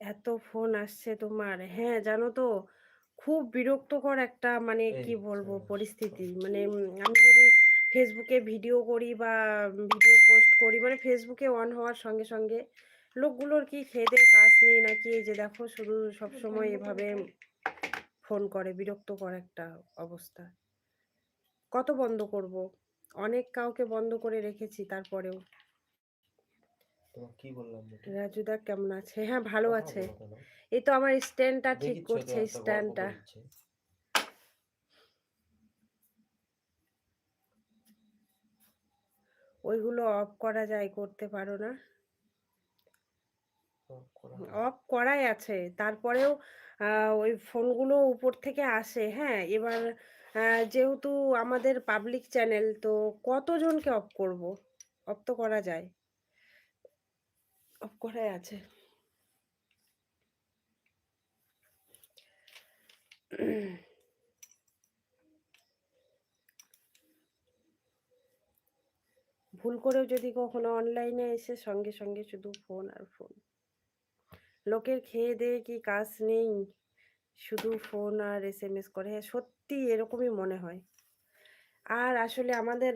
এত ফোন আসছে তোমার? হ্যাঁ, জানো তো খুব বিরক্তকর একটা মানে এই কি তো বলবো পরিস্থিতি। সমস্যা। মানে আমি যদি ফেসবুকে ভিডিও করি বা ভিডিও পোস্ট করি মানে ফেসবুকে অন হওয়ার সঙ্গে, সঙ্গে লোকগুলোর কি খেয়ে-দেয়ে কাজ নেই নাকি এই যে দেখো শুধু সবসময় এভাবে ফোন করে, বিরক্তকর একটা অবস্থা। কত বন্ধ করব? অনেক কাউকে বন্ধ করে রেখেছি তারপরেও। তোমাকে কি বললাম বেটা? রাজুদা কেমন আছে? হ্যাঁ, ভালো কথা আছে। বলো কেন? এই তো আমার স্ট্যান্ডটা ঠিক দেখিচ্ছ তো করছে একটা গল্প স্ট্যান্ডটা। করিচ্ছে। ওইগুলো অফ করা যায়, করতে পারো না? করা যায়। অফ করাই আছে। তারপরেও ওই ফোনগুলো উপর থেকে আসে, হ্যাঁ? এবার যেহেতু আমাদের পাবলিক চ্যানেল তো কতজনকে অফ করব? অফ তো করা যায়। অফ করাই আছে। ভুল করেও যদি কখনো অনলাইনে এসে সঙ্গে, সঙ্গে শুধু ফোন আর ফোন। লোকের খেয়ে-দেয়ে কি কাজ নেই? শুধু ফোন আর এসএমএস করে। হ্যাঁ, সত্যি এরকমই মনে হয়। আর আসলে আমাদের